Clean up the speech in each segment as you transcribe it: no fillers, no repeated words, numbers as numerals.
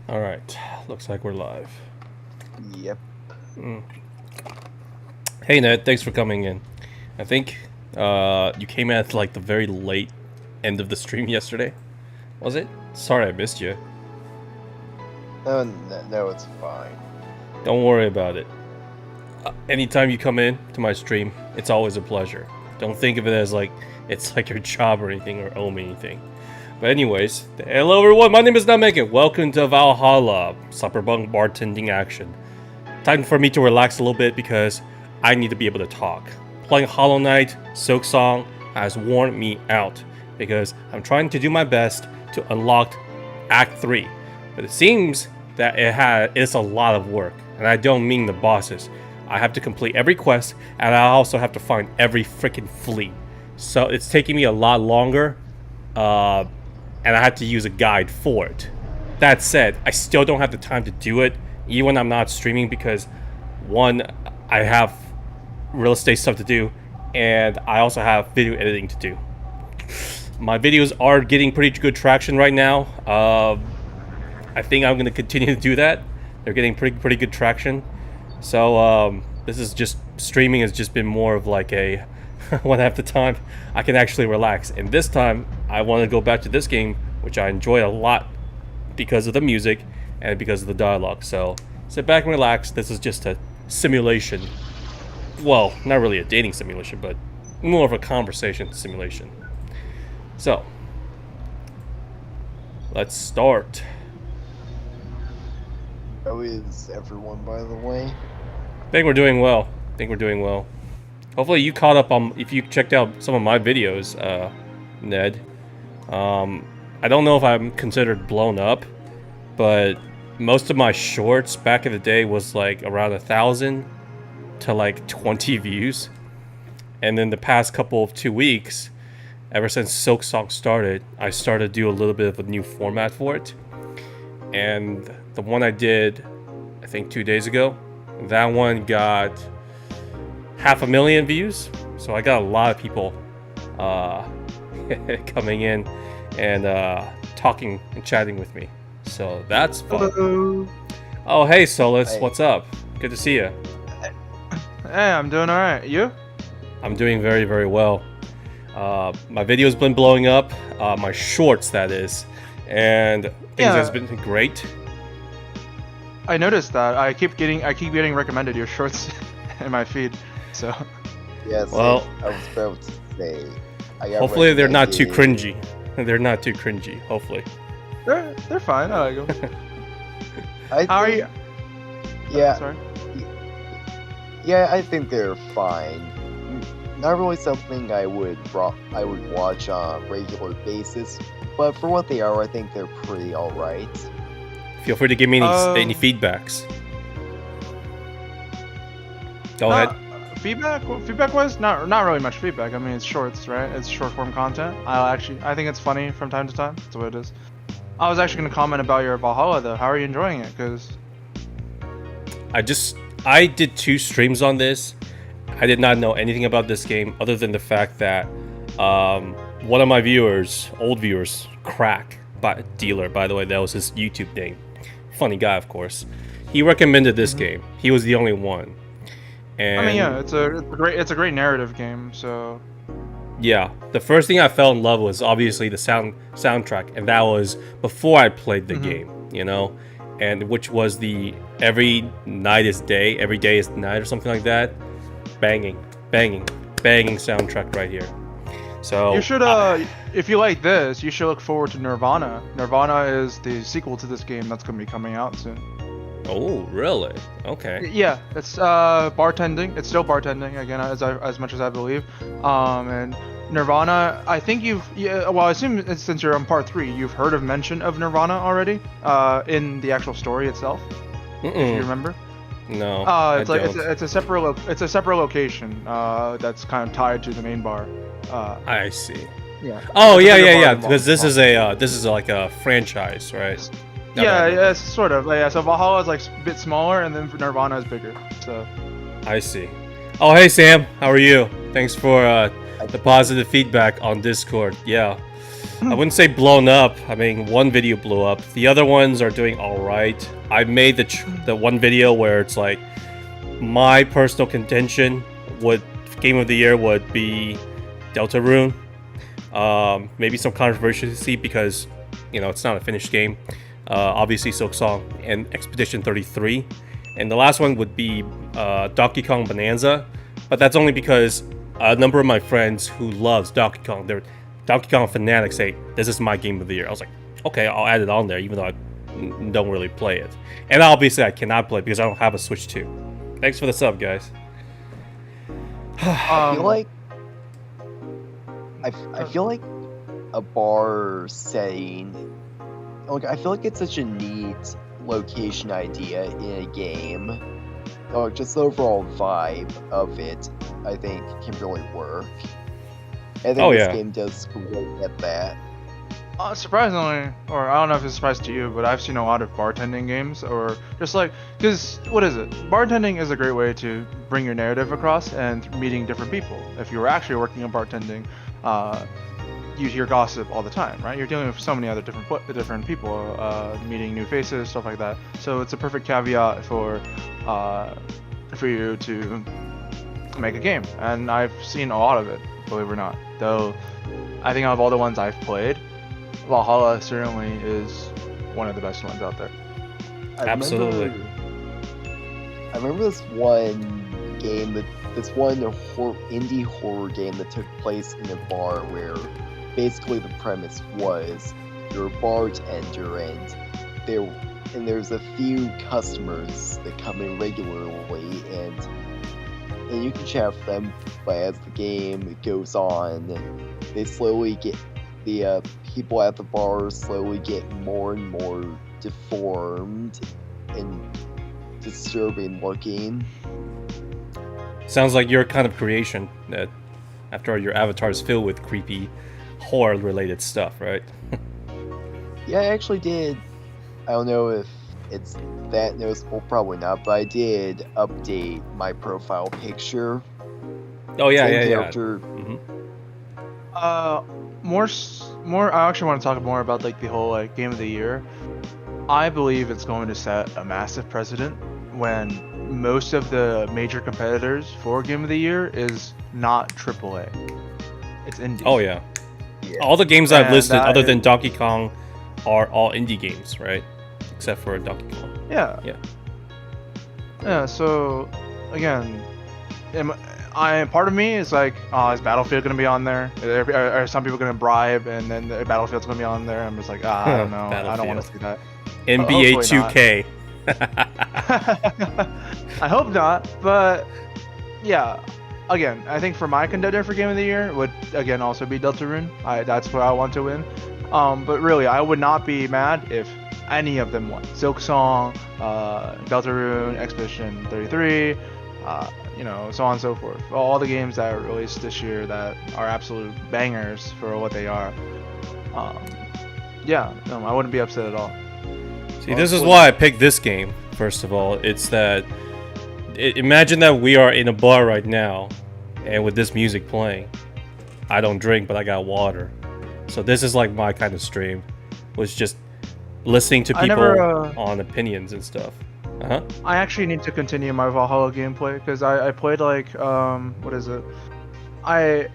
All right, looks like we're live. Yep. Hey Ned, thanks for coming in. I think you came at like the very late end of the stream yesterday. Was it? Sorry I missed you. No, no, it's fine. Don't worry about it. Anytime you come in to my stream, it's always a pleasure. Don't think of it as like it's like your job or anything or owe me anything. But anyways, hello everyone, my name is Namegan. Welcome to Valhalla, Cyberpunk bartending action. Time for me to relax a little bit because I need to be able to talk. Playing Hollow Knight, Silksong has worn me out because I'm trying to do my best to unlock Act 3. But it seems that it's a lot of work, and I don't mean the bosses. I have to complete every quest, and I also have to find every freaking fleet. So it's taking me a lot longer, and I have to use a guide for it. That said, I still don't have the time to do it, even when I'm not streaming, because one, I have real estate stuff to do, and I also have video editing to do. My videos are getting pretty good traction right now. I think I'm going to continue to do that. They're getting pretty good traction. So this is just streaming has just been more of like a when I have the time I can actually relax. And this time I want to go back to this game, which I enjoy a lot because of the music and because of the dialogue. So sit back and relax. This is just a simulation. Well, not really a dating simulation, but more of a conversation simulation. So let's start. How is everyone, by the way? I think we're doing well. Hopefully you caught up on, if you checked out some of my videos, Ned. I don't know if I'm considered blown up, but most of my shorts back in the day was like around 1,000 to like 20 views. And then the past couple of 2 weeks, ever since Silksong started, I started to do a little bit of a new format for it. And the one I did, I think 2 days ago, that one got 500,000 views. So I got a lot of people coming in and talking and chatting with me. So that's fun. Hello. Oh, hey Solus, Hey. what's up? Good to see you. Hey, I'm doing alright. You? I'm doing very well. My video's been blowing up, my shorts that is, and things has been great. I noticed that. I keep getting recommended your shorts in my feed. So Yes. Well, I was about to say. I got Hopefully they're not too recommended- cringy. They're not too cringy, hopefully. they're fine. I like them. I How are think- you? Yeah, Sorry. yeah, I think they're fine. Not really something I would watch on a regular basis, but for what they are, I think they're pretty alright. Feel free to give me any Um, feedbacks. Go ahead. Feedback wise, not really much feedback. I mean, it's shorts, right? It's short form content. I think it's funny from time to time. That's what it is. I was actually gonna comment about your Valhalla though. How are you enjoying it? Cause I did 2 streams on this. I did not know anything about this game other than the fact that one of my viewers, old viewers, Crack Dealer, by the way, that was his YouTube name. Funny guy, of course. He recommended this game. He was the only one. And I mean, yeah, it's a great narrative game. So yeah, the first thing I fell in love was obviously the soundtrack, and that was before I played the game, you know, and which was the every night is day, every day is night, or something like that. Banging soundtrack right here. So you should, if you like this, you should look forward to Nirvana. Nirvana is the sequel to this game that's gonna be coming out soon. Oh, really? Okay. Yeah, it's bartending. It's still bartending again, as much as I believe. And Nirvana, I think well, I assume since you're on part 3, you've heard of mention of Nirvana already, in the actual story itself. If you remember. No. It's I like don't. it's a separate location. That's kind of tied to the main bar. I see. Yeah. Oh It's yeah, like a yeah, bar yeah. involved. Because this is like a franchise, right? Yeah, sort of. Yeah, so Valhalla is like a bit smaller, and then Nirvana is bigger. So I see. Oh, hey Sam, how are you? Thanks for the positive feedback on Discord. Yeah. I wouldn't say blown up. I mean, one video blew up. The other ones are doing all right. I made the one video where it's like my personal contention would game of the year would be Deltarune. Maybe some controversy because it's not a finished game. Obviously Silksong and Expedition 33, and the last one would be Donkey Kong Bonanza, but that's only because a number of my friends who loves Donkey Kong, they're Donkey Kong fanatics, say this is my game of the year. I was like, okay, I'll add it on there, even though I don't really play it. And obviously I cannot play it because I don't have a Switch 2. Thanks for the sub, guys. I feel like I feel like a bar setting. Like, I feel like it's such a neat location idea in a game. Just the overall vibe of it, I think, can really work. I think this game does really get that. Surprisingly, or I don't know if it's a surprise to you, but I've seen a lot of bartending games, or just like, because what is it? Bartending is a great way to bring your narrative across and meeting different people. If you were actually working in bartending, you hear gossip all the time, right? You're dealing with so many other different people, meeting new faces, stuff like that. So it's a perfect caveat for you to make a game, and I've seen a lot of it, believe it or not. Though I think out of all the ones I've played, Valhalla certainly is one of the best ones out there. Absolutely. I remember this one game, this one indie horror game that took place in a bar where basically the premise was you're a bartender and there's a few customers that come in regularly and you can chat with them, but as the game goes on, they slowly get the people at the bar slowly get more and more deformed and disturbing looking. Sounds like your kind of creation, that after all, your avatar is filled with creepy horror related stuff, right? Yeah, I actually did. I don't know if it's that noticeable, probably not, but I did update my profile picture. Oh yeah, Same yeah. character. More. I actually want to talk more about like the whole game of the year. I believe it's going to set a massive precedent when most of the major competitors for game of the year is not AAA. It's indie. Oh yeah. Yeah. All the games I've And listed, that other is- than Donkey Kong, are all indie games, right? Except for Donkey Kong. Yeah. Yeah. Yeah. So again, part of me is like, is Battlefield gonna be on there? Are some people gonna bribe and then the Battlefield's gonna be on there? I'm just like, I don't know. I don't want to see that. NBA hopefully 2K. I hope not, but yeah. Again, I think for my contender for Game of the Year would again also be Deltarune. That's what I want to win. But really, I would not be mad if any of them won. Silksong, Deltarune, Expedition 33, so on and so forth. All the games that are released this year that are absolute bangers for what they are. I wouldn't be upset at all. See, this is why I picked this game, first of all. It's that... Imagine that we are in a bar right now, and with this music playing. I don't drink, but I got water. So this is like my kind of stream. Was just listening to people on opinions and stuff. I actually need to continue my Valhalla gameplay, because I played like, what is it?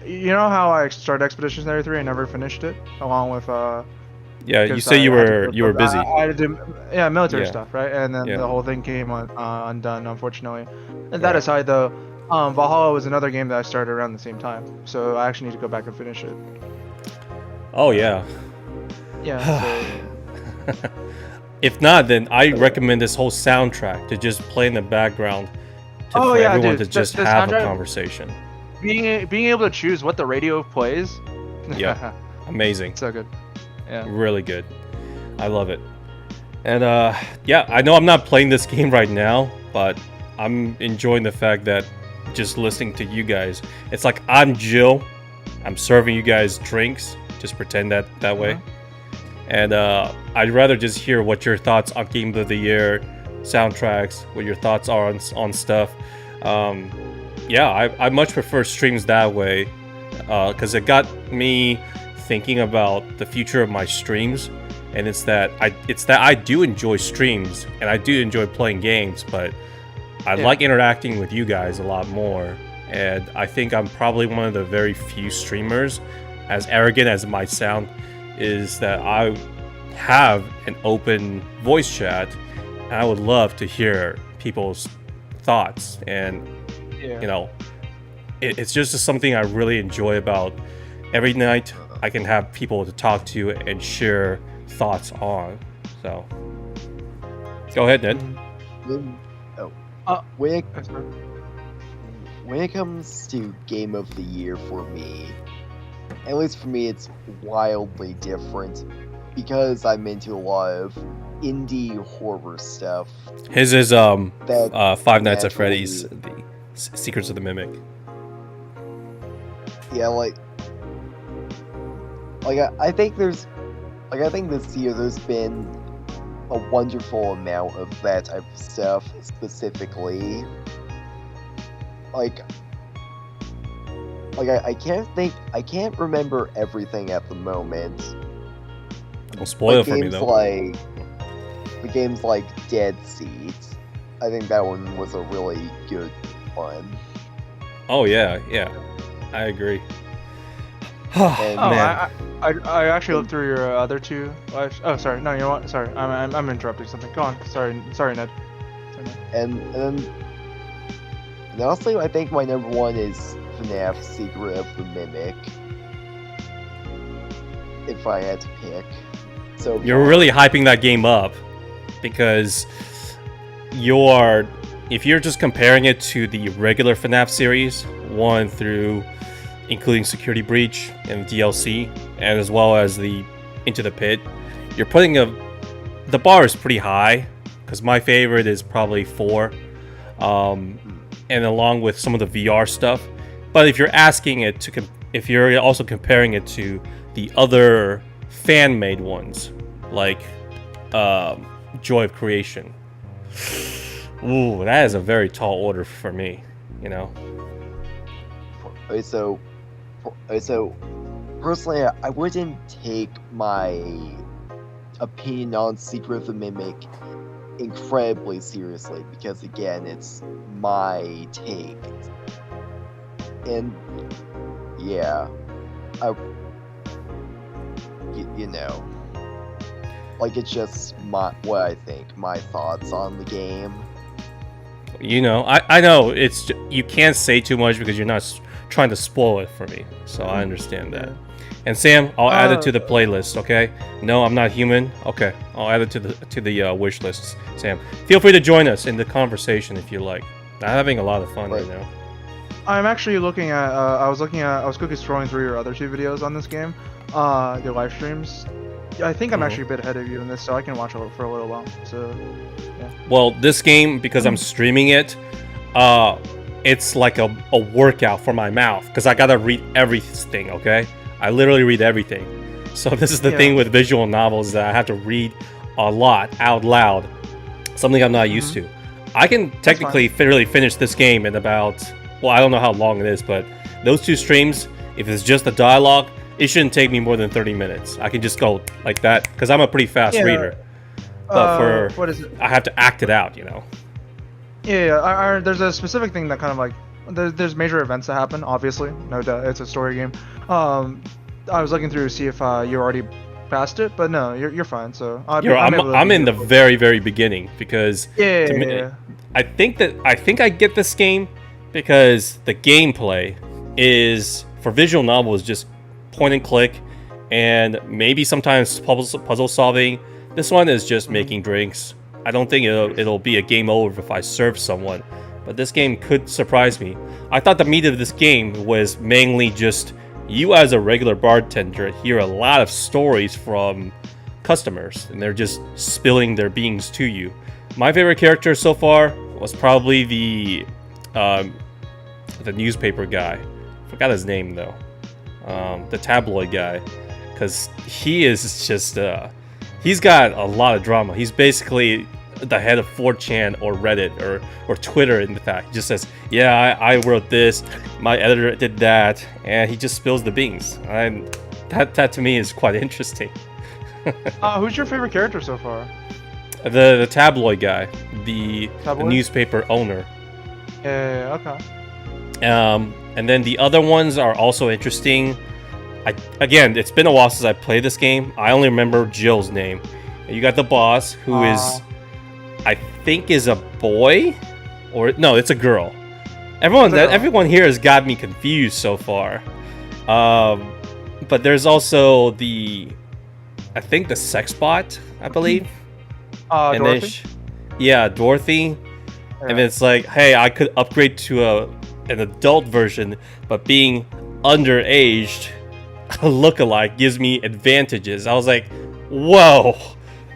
You know how I started Expedition 33 and never finished it? Along with, yeah, you say you were busy. I had to do, military Yeah. stuff, right? And then Yeah. the whole thing came undone, unfortunately. And Right. that aside, though, Valhalla was another game that I started around the same time, so I actually need to go back and finish it. Oh yeah. Yeah. So, If not, then I recommend this whole soundtrack to just play in the background for everyone to just the have a soundtrack- conversation. being able to choose what the radio plays. Yeah. Amazing. So good. Yeah. Really good. I love it. And yeah, I know I'm not playing this game right now, but I'm enjoying the fact that just listening to you guys, it's like I'm Jill. I'm serving you guys drinks. Just pretend that way. And I'd rather just hear what your thoughts on Game of the Year soundtracks, what your thoughts are on stuff. Yeah, I much prefer streams that way because it got me thinking about the future of my streams, and it's that I do enjoy streams and I do enjoy playing games, but I like interacting with you guys a lot more. And I think I'm probably one of the very few streamers, as arrogant as it might sound, is that I have an open voice chat, and I would love to hear people's thoughts. And you know, it's just something I really enjoy about every night. I can have people to talk to and share thoughts on. So, go ahead, Ned. When it comes to Game of the Year for me, at least for me, it's wildly different because I'm into a lot of indie horror stuff. His is Five Nights at naturally- Freddy's, the Secrets of the Mimic. Yeah, I think this year there's been a wonderful amount of that type of stuff, specifically. I can't remember everything at the moment. Don't spoil it for me though. The games like Dead Seeds, I think that one was a really good one. Oh yeah, I agree. And I actually looked through your other two. Oh, sorry. No, you know what? Sorry, I'm interrupting something. Go on. Sorry, Ned. Sorry, Ned. and honestly, I think my number one is FNAF Secret of the Mimic. If I had to pick. So You're really hyping that game up because if you're just comparing it to the regular FNAF series, 1 through including Security Breach and DLC, and as well as the Into the Pit, you're putting the bar is pretty high, because my favorite is probably 4, and along with some of the VR stuff. But if you're asking it to, if you're also comparing it to the other fan-made ones, like Joy of Creation, ooh, that is a very tall order for me, you know. So personally, I wouldn't take my opinion on Secret of the Mimic incredibly seriously, because again, it's my take. And yeah, you know, it's just what I think, my thoughts on the game. You know, I know you can't say too much because you're not trying to spoil it for me, so I understand that. And Sam, I'll add it to the playlist, okay? No, I'm not human. Okay, I'll add it to the wish lists. Sam, feel free to join us in the conversation if you like. I'm having a lot of fun right now. I'm actually looking at. I was quickly scrolling through your other 2 videos on this game, your live streams. I think I'm actually a bit ahead of you in this, so I can watch it for a little while. So, yeah. Well, this game, because I'm streaming it, it's like a workout for my mouth, because I gotta read everything, okay? I literally read everything. So this is the thing with visual novels, that I have to read a lot out loud, something I'm not used to. I can technically really finish this game in about, well, I don't know how long it is, but those 2 streams, if it's just the dialogue, it shouldn't take me more than 30 minutes. I can just go like that, because I'm a pretty fast reader. But what is it? I have to act it out, you know? Yeah. There's a specific thing that kind of like, there's major events that happen, obviously. No doubt, it's a story game. I was looking through to see if you already passed it, but no, you're fine. So I'm in the very, very beginning, because I think I get this game because the gameplay is, for visual novels, just point and click, and maybe sometimes puzzle solving. This one is just making drinks. I don't think it'll be a game over if I serve someone, but this game could surprise me. I thought the meat of this game was mainly just you as a regular bartender hear a lot of stories from customers, and they're just spilling their beans to you. My favorite character so far was probably the newspaper guy. Forgot his name though. The tabloid guy, because he is just he's got a lot of drama. He's basically the head of 4chan or Reddit or Twitter. In fact, he just says, yeah, I wrote this, my editor did that, and he just spills the beans. that to me is quite interesting. Who's your favorite character so far? The tabloid guy, the Tabloid? newspaper owner. Yeah, okay. And then the other ones are also interesting. Again, it's been a while since I played this game. I only remember Jill's name. And you got the boss, who is, I think, is a boy, or no, it's a girl. Everyone here has got me confused so far. But there's also I think the sex bot, I believe. And then Dorothy? yeah, Dorothy. Yeah. And it's like, hey, I could upgrade to an adult version, but being underaged, a lookalike gives me advantages. I was like, whoa,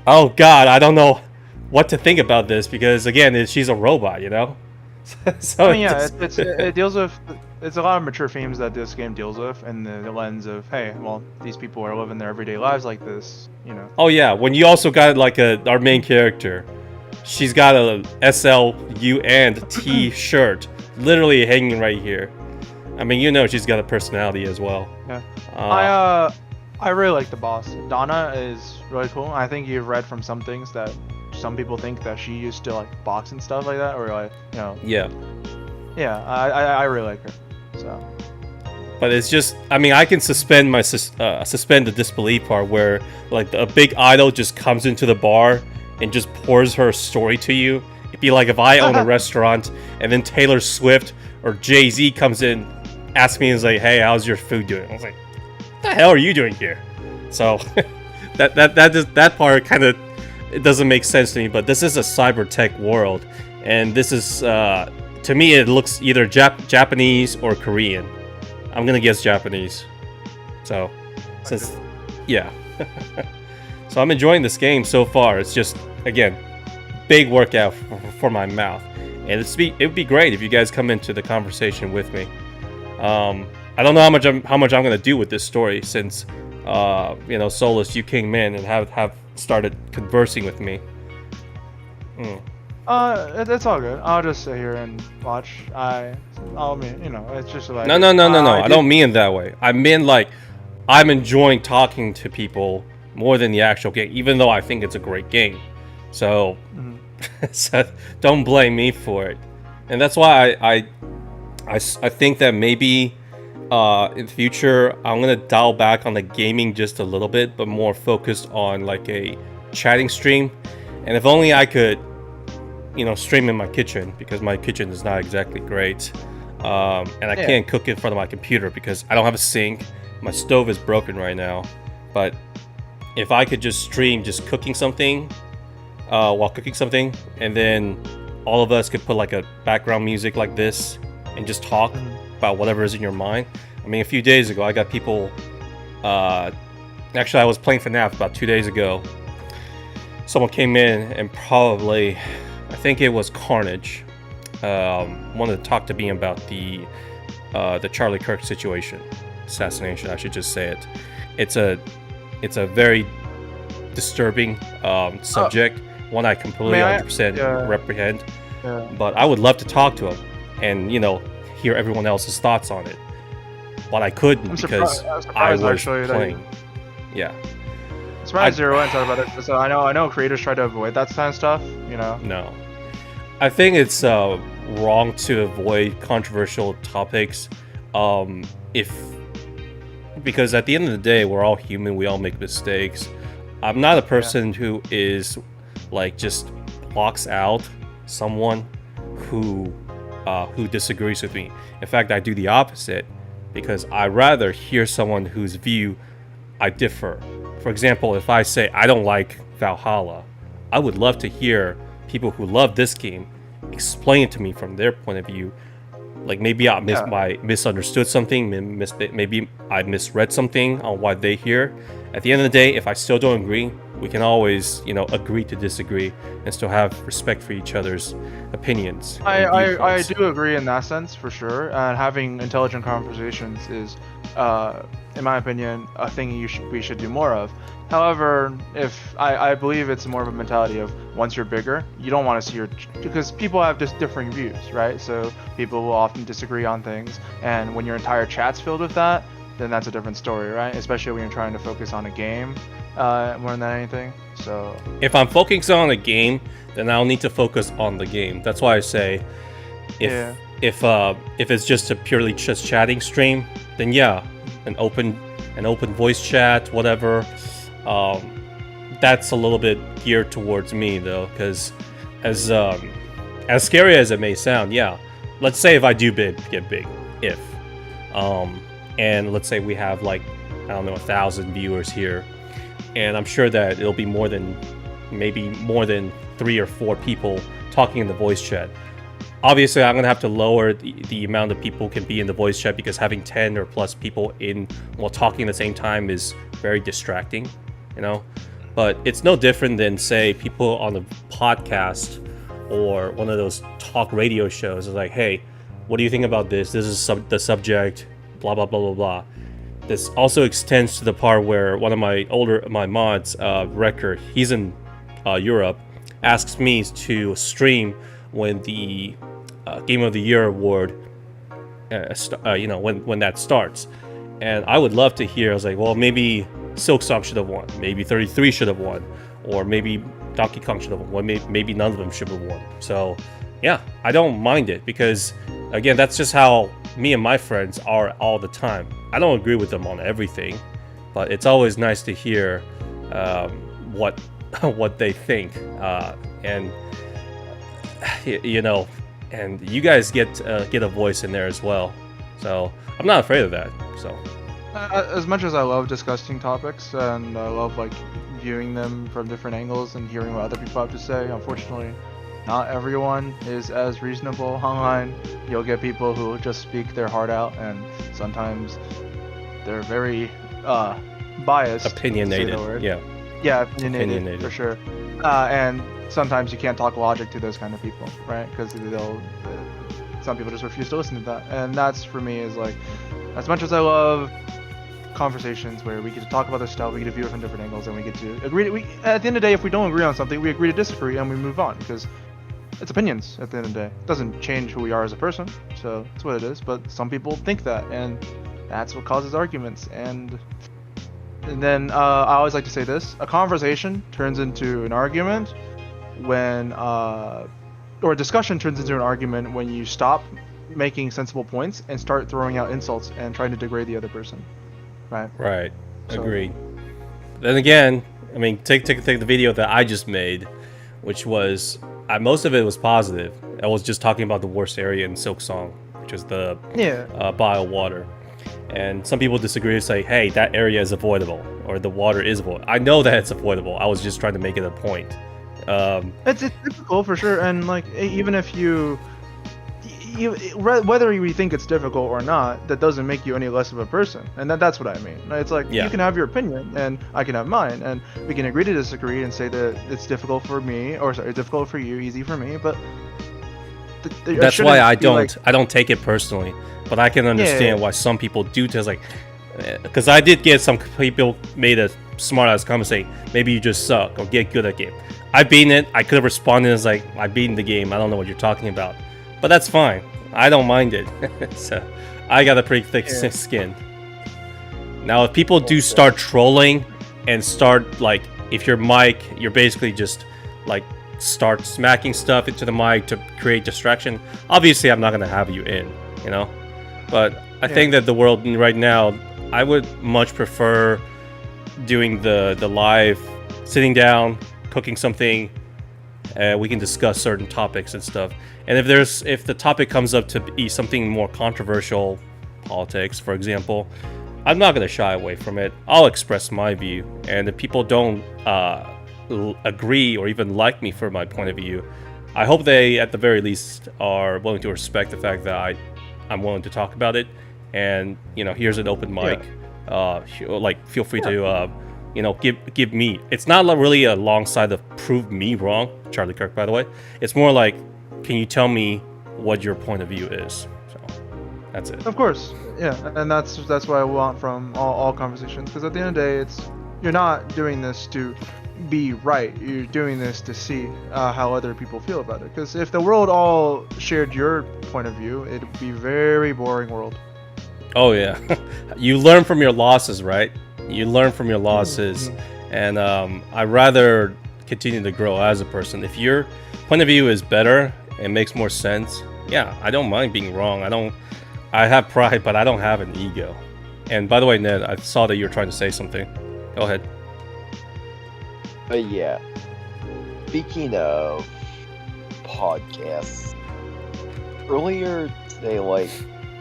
oh god, I don't know what to think about this because again, she's a robot, you know. So I mean, yeah, it deals with, it's a lot of mature themes that this game deals with, and the lens of, hey, well, these people are living their everyday lives like this, you know. Oh yeah, when you also got like our main character, she's got a SLU and T shirt, literally hanging right here. I mean, you know, she's got a personality as well. Yeah. I really like the boss. Donna is really cool. I think you've read from some things that some people think that she used to like box and stuff like that, or like, you know. Yeah. Yeah, I really like her. So. But it's just, I mean, I can suspend my suspend the disbelief part where like a big idol just comes into the bar and just pours her story to you. It'd be like if I own a restaurant and then Taylor Swift or Jay-Z comes in, asks me and is like, "Hey, how's your food doing?" I was like, "What the hell are you doing here?" So that part kind of, it doesn't make sense to me. But this is a cyber tech world, and this is to me it looks either Japanese or Korean. I'm gonna guess Japanese. So, since, yeah. So I'm enjoying this game so far. It's just, again, big workout for my mouth. And it would be great if you guys come into the conversation with me. I don't know how much I'm gonna do with this story since, you know, Solus, you came in and have started conversing with me. It's all good. I'll just sit here and watch. I'll mean, you know, it's just like. No. I don't mean it that way. I mean like, I'm enjoying talking to people more than the actual game, even though I think it's a great game. So, so don't blame me for it. And that's why I think that maybe in the future I'm gonna dial back on the gaming just a little bit, but more focused on like a chatting stream. And if only I could, you know, stream in my kitchen, because my kitchen is not exactly great, and I can't cook in front of my computer because I don't have a sink. My stove is broken right now. But if I could just stream just cooking something while cooking something, and then all of us could put like a background music like this and just talk about whatever is in your mind. I mean, a few days ago I got people, actually I was playing FNAF about 2 days ago. Someone came in and probably, I think it was Carnage, wanted to talk to me about the Charlie Kirk situation, assassination. I should just say it. It's a very disturbing subject, one I completely 100% reprehend. Yeah. But I would love to talk to him and, you know, hear everyone else's thoughts on it. But I couldn't because I was actually playing. Yeah. I'm surprised you're willing to talk about it. So I know creators try to avoid that kind of stuff, you know. No. I think it's wrong to avoid controversial topics, because at the end of the day, we're all human. We all make mistakes. I'm not a person who is like just blocks out someone who disagrees with me. In fact, I do the opposite because I rather hear someone whose view I differ. For example, if I say I don't like Valhalla, I would love to hear people who love this game explain it to me from their point of view. Like maybe I misunderstood something, maybe I misread something on what they hear. At the end of the day, if I still don't agree, we can always, you know, agree to disagree and still have respect for each other's opinions. I do agree in that sense for sure. And having intelligent conversations is, in my opinion, a thing we should do more of. However, if I believe it's more of a mentality of once you're bigger, you don't want to see because people have just differing views, right? So people will often disagree on things, and when your entire chat's filled with that, then that's a different story, right? Especially when you're trying to focus on a game more than anything. So If I'm focusing on a game, then I'll need to focus on the game. That's why I say, Yeah. if it's just a purely just chatting stream, then yeah, an open voice chat, whatever. That's a little bit geared towards me though, because as scary as it may sound, yeah. Let's say if I do get big, and let's say we have like, I don't know, 1,000 viewers here, and I'm sure that it'll be maybe more than 3 or 4 people talking in the voice chat. Obviously, I'm gonna have to lower the amount of people can be in the voice chat, because having 10 or plus people in while talking at the same time is very distracting, you know. But it's no different than, say, people on a podcast or one of those talk radio shows. It's like, hey, what do you think about this? This is the subject, blah blah blah blah blah. This also extends to the part where one of my mods, Wrecker, he's in Europe, asks me to stream when the Game of the Year award, when that starts. And I would love to hear. I was like, well, maybe Silksong should have won, maybe 33 should have won, or maybe Donkey Kong should have won, maybe none of them should have won. So yeah, I don't mind it, because again, that's just how me and my friends are all the time. I don't agree with them on everything, but it's always nice to hear what they think, and you know, and you guys get a voice in there as well. So I'm not afraid of that. So As much as I love discussing topics and I love like viewing them from different angles and hearing what other people have to say, unfortunately, not everyone is as reasonable online. You'll get people who just speak their heart out, and sometimes they're very biased. opinionated, to say the word. yeah. Yeah, opinionated, Opinionated. for sure. And sometimes you can't talk logic to those kind of people, right? Because some people just refuse to listen to that. And that's, for me, is like, as much as I love conversations where we get to talk about this stuff, we get to view it from different angles, and we get to agree. At the end of the day, if we don't agree on something, we agree to disagree, and we move on, because it's opinions at the end of the day. It doesn't change who we are as a person, so it's what it is. But some people think that, and that's what causes arguments. And then I always like to say this: a conversation turns into an argument when, or a discussion turns into an argument when you stop making sensible points and start throwing out insults and trying to degrade the other person. Right. Right. So- Agreed. Then again, I mean, take the video that I just made, which was most of it was positive. I was just talking about the worst area in Silksong, which is the bio water. And some people disagree and say, hey, that area is avoidable, or the water is avoidable. I know that it's avoidable. I was just trying to make it a point. It's difficult for sure, and like even if you whether you think it's difficult or not, that doesn't make you any less of a person, and that's what I mean. It's like, Yeah. you can have your opinion and I can have mine, and we can agree to disagree and say that it's difficult for me, or sorry, difficult for you, easy for me, but it That's why shouldn't I be like- don't take it personally, but I can understand why some people do. Just like, because I did get some people made a smart ass comment saying maybe you just suck or get good at game. I beaten it. I could have responded as like, I beaten the game. I don't know what you're talking about, but that's fine. I don't mind it. So I got a pretty thick skin. Now, if people do start trolling and start like, if your mic, you're basically just like start smacking stuff into the mic to create distraction, obviously I'm not gonna have you in, you know. But I think that the world right now, I would much prefer doing the live, sitting down, cooking something, we can discuss certain topics and stuff. And if the topic comes up to be something more controversial, politics, for example, I'm not gonna shy away from it. I'll express my view, and if people don't agree or even like me for my point of view, I hope they, at the very least, are willing to respect the fact that I'm willing to talk about it. And here's an open mic. Like, feel free to give me. It's not really a long side of prove me wrong, Charlie Kirk, by the way. It's more like, can you tell me what your point of view is? So that's it. Of course, yeah, and that's what I want from all conversations, because at the end of the day, you're not doing this to be right. You're doing this to see how other people feel about it. Because if the world all shared your point of view, it'd be a very boring world. Oh yeah, you learn from your losses, right? You learn from your losses, and I'd rather continue to grow as a person. If your point of view is better and makes more sense, yeah, I don't mind being wrong. I have pride, but I don't have an ego. And by the way, Ned, I saw that you were trying to say something. Go ahead. But yeah, speaking of podcasts, earlier today,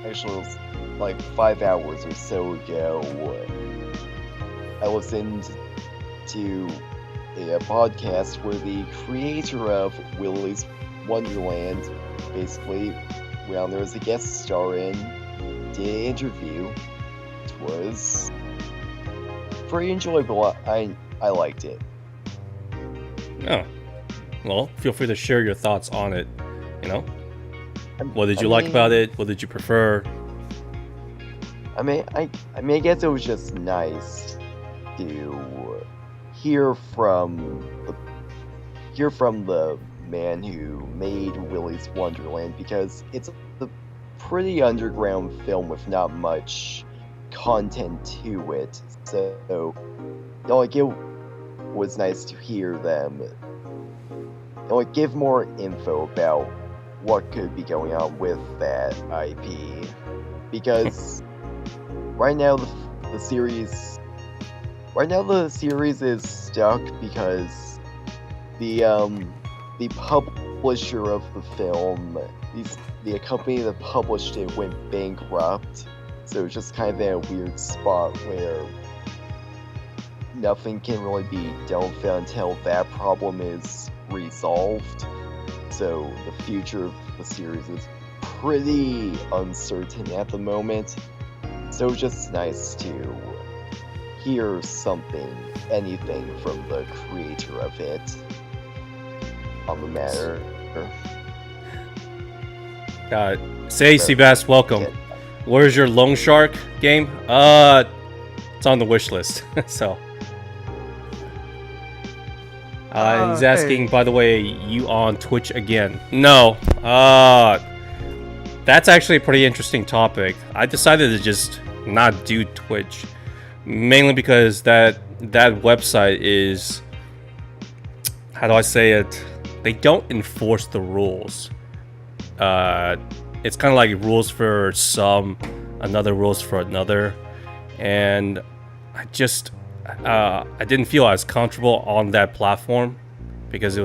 actually, it was like 5 hours or so ago, I listened to a podcast where the creator of Willy's Wonderland basically went on there as a guest star in, did an interview. It was pretty enjoyable. I liked it. Oh, well, feel free to share your thoughts on it. You know, what did you like about it? What did you prefer? I guess it was just nice to hear from the man who made Willy's Wonderland, because it's a pretty underground film with not much content to it. So, it was nice to hear them give more info about what could be going on with that IP, because right now the series is stuck because the publisher of the film, the company that published it, went bankrupt. So it's just kind of in a weird spot where nothing can really be done with it until that problem is resolved. So the future of the series is pretty uncertain at the moment. So it's just nice to hear anything from the creator of it on the matter. Say, Seabass, welcome. Where's your Loan Shark game? It's on the wish list. So, he's asking, by the way, you on Twitch again? No. That's actually a pretty interesting topic. I decided to just not do Twitch, mainly because that website is, how do I say it? They don't enforce the rules. It's kind of like rules for some, another rules for another, and I didn't feel as comfortable on that platform because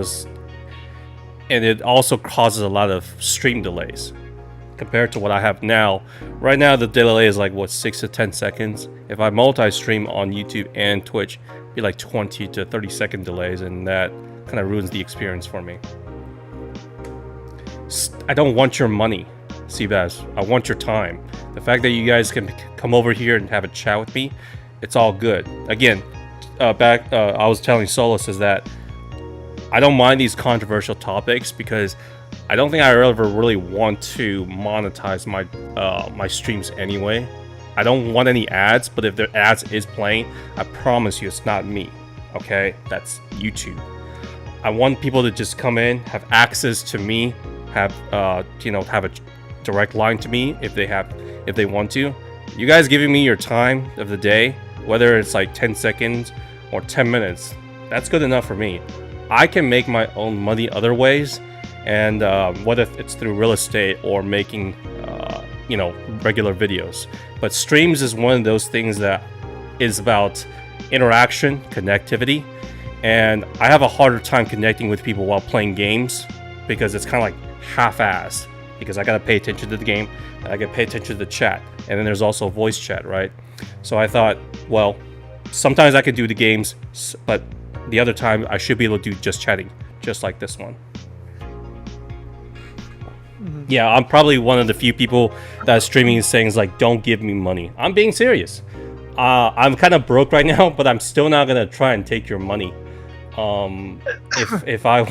it also causes a lot of stream delays compared to what I have now. Right now the delay is like 6 to 10 seconds. If I multi-stream on YouTube and Twitch, it'd be like 20 to 30 second delays, and that kind of ruins the experience for me. I don't want your money, Seabass. I want your time. The fact that you guys can come over here and have a chat with me, it's all good. Again, I was telling Solus is that I don't mind these controversial topics because I don't think I ever really want to monetize my streams anyway. I don't want any ads, but if the ads is playing, I promise you it's not me. Okay, that's YouTube. I want people to just come in, have access to me, have a direct line to me if they want to. You guys giving me your time of the day, whether it's like 10 seconds or 10 minutes, that's good enough for me. I can make my own money other ways, and whether it's through real estate or making regular videos. But streams is one of those things that is about interaction, connectivity, and I have a harder time connecting with people while playing games because it's kind of like half-assed, because I gotta pay attention to the game, I gotta pay attention to the chat, and then there's also voice chat, right? So I thought, well, sometimes I could do the games, but the other time I should be able to do just chatting, just like this one. Yeah, I'm probably one of the few people that streaming is saying is like, don't give me money. I'm being serious. I'm kind of broke right now, but I'm still not gonna try and take your money. If I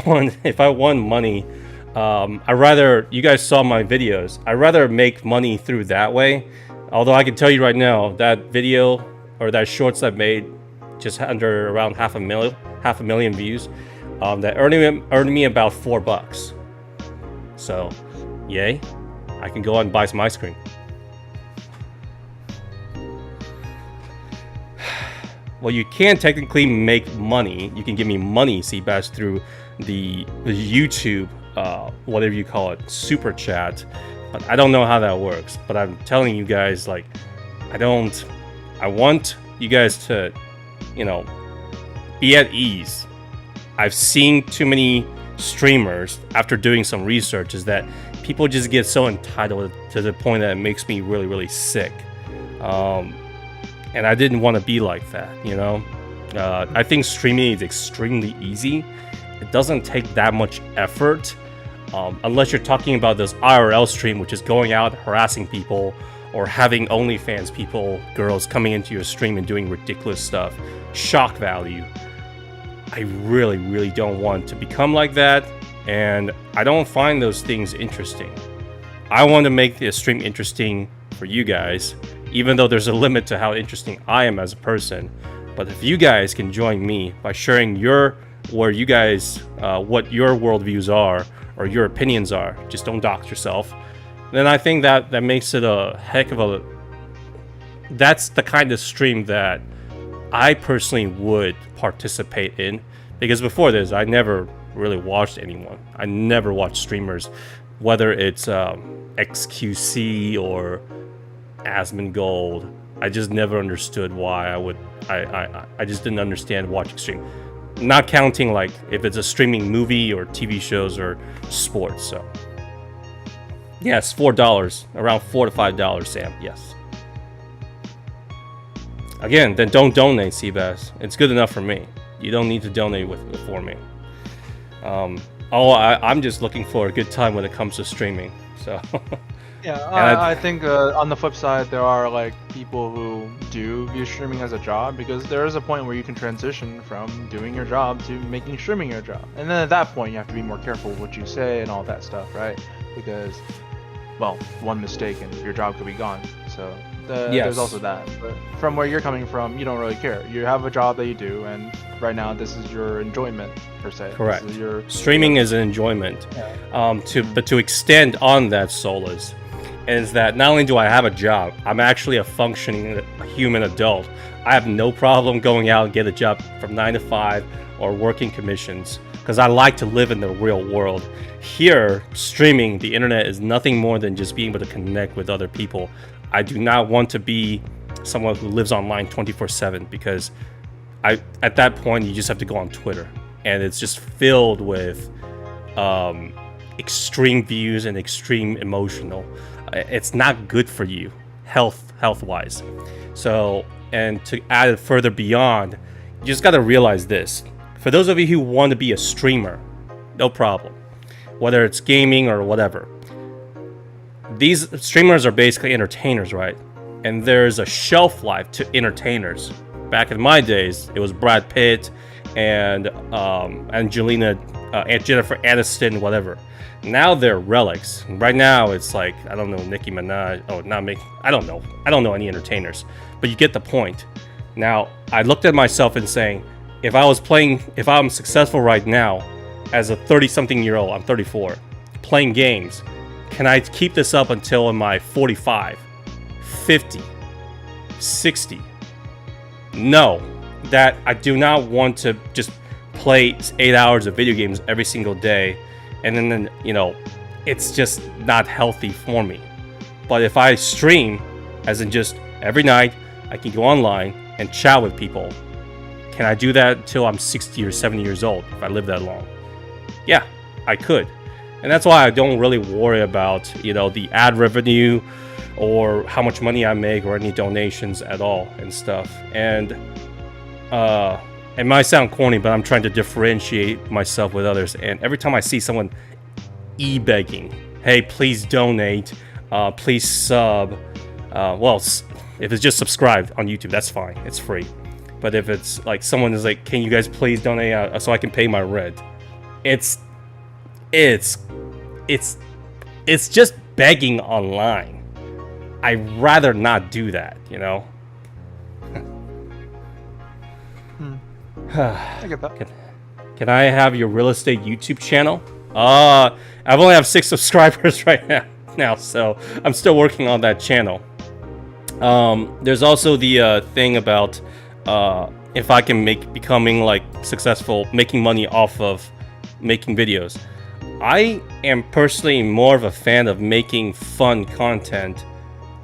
won money, I rather, you guys saw my videos, I'd rather make money through that way. Although I can tell you right now, that video or that shorts I made just under around half a million views, that earned me about $4. So, yay, I can go out and buy some ice cream. Well, you can technically make money. You can give me money, Seabass, through the YouTube, whatever you call it, super chat. But I don't know how that works. But I'm telling you guys, like, I want you guys to, you know, be at ease. I've seen too many streamers, after doing some research, is that people just get so entitled to the point that it makes me really, really sick. And I didn't want to be like that, you know? I think streaming is extremely easy. It doesn't take that much effort, unless you're talking about this IRL stream, which is going out harassing people, or having OnlyFans people, girls coming into your stream and doing ridiculous stuff. Shock value. I really, really don't want to become like that, and I don't find those things interesting. I want to make the stream interesting for you guys, even though there's a limit to how interesting I am as a person. But if you guys can join me by sharing what your worldviews are, or your opinions are, just don't dox yourself, then I think that makes it a heck of a... That's the kind of stream that I personally would participate in. Because before this, I never really watched anyone. I never watched streamers, whether it's XQC or Asmongold. I just never understood why I just didn't understand watching stream. Not counting like if it's a streaming movie or TV shows or sports. So yes, $4, around $4 to $5, Sam. Yes. Again, then don't donate, Seabass. It's good enough for me. You don't need to donate for me. I'm just looking for a good time when it comes to streaming. So Yeah, I think on the flip side, there are like people who do view streaming as a job, because there is a point where you can transition from doing your job to making streaming your job, and then at that point you have to be more careful what you say and all that stuff, right? Because, well, one mistake and your job could be gone. So Yes. there's also that. But from where you're coming from, you don't really care. You have a job that you do, and right now this is your enjoyment per se. Correct. This is your Streaming is an enjoyment. Yeah. But to extend on that, Solas, is that not only do I have a job, I'm actually a functioning human adult. I have no problem going out and get a job from 9 to 5 or working commissions, because I like to live in the real world. Here, streaming, the internet is nothing more than just being able to connect with other people. I do not want to be someone who lives online 24/7, because at that point you just have to go on Twitter, and it's just filled with extreme views and extreme emotional. It's not good for you health wise. So, and to add it further beyond, you just got to realize this. For those of you who want to be a streamer, no problem, whether it's gaming or whatever, these streamers are basically entertainers, right? And there's a shelf life to entertainers. Back in my days, it was Brad Pitt and Jennifer Aniston, whatever. Now they're relics. Right now, it's like, I don't know, Nicki Minaj. Oh, not Mickey. I don't know. I don't know any entertainers. But you get the point. Now, I looked at myself and saying, if I'm successful right now as a 30-something-year-old, I'm 34, playing games, can I keep this up until my 45, 50, 60? No. That I do not want to just play 8 hours of video games every single day, and then you know, it's just not healthy for me. But if I stream, as in just every night, I can go online and chat with people. Can I do that until I'm 60 or 70 years old, if I live that long? Yeah, I could. And that's why I don't really worry about, you know, the ad revenue or how much money I make or any donations at all and stuff. And it might sound corny, but I'm trying to differentiate myself with others. And every time I see someone e-begging, hey, please donate, please sub, well, if it's just subscribe on YouTube, that's fine. It's free. But if it's like someone is like, can you guys please donate so I can pay my rent? It's just begging online. I'd rather not do that, you know? I get that. Can I have your real estate YouTube channel? I only have 6 subscribers right now, so I'm still working on that channel. There's also the thing about if I can becoming like successful, making money off of making videos. I am personally more of a fan of making fun content,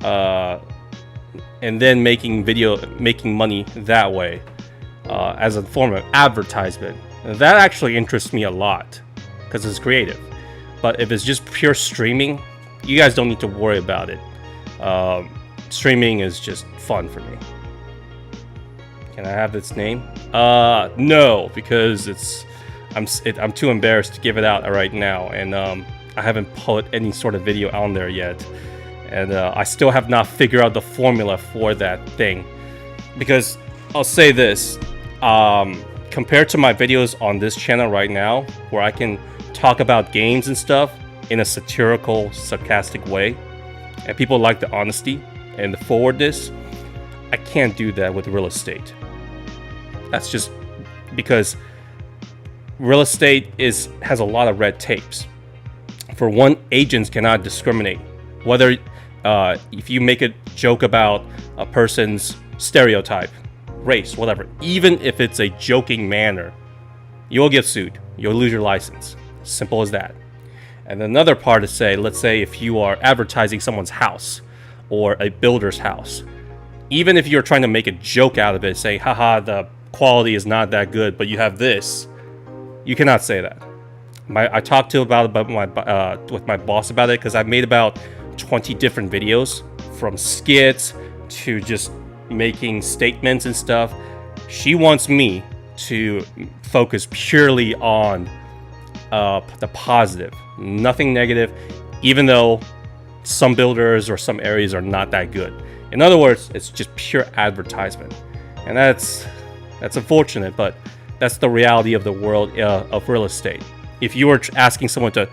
and then making money that way, as a form of advertisement. That actually interests me a lot because it's creative. But if it's just pure streaming, you guys don't need to worry about it. Streaming is just fun for me. Can I have its name? No, because I'm too embarrassed to give it out right now, and I haven't put any sort of video on there yet, and I still have not figured out the formula for that thing. Because I'll say this, compared to my videos on this channel right now, where I can talk about games and stuff in a satirical, sarcastic way, and people like the honesty and the forwardness, I can't do that with real estate. That's just because real estate has a lot of red tapes. For one, agents cannot discriminate whether if you make a joke about a person's stereotype, race, whatever, even if it's a joking manner, you'll get sued. You'll lose your license. Simple as that. And another part is, let's say if you are advertising someone's house or a builder's house, even if you're trying to make a joke out of it, say, haha, the quality is not that good, but you have this, you cannot say that. I talked with my boss about it, because I've made about 20 different videos, from skits to just making statements and stuff. She wants me to focus purely on the positive, nothing negative, even though some builders or some areas are not that good. In other words, it's just pure advertisement, and that's unfortunate, but that's the reality of the world of real estate. If you were asking someone to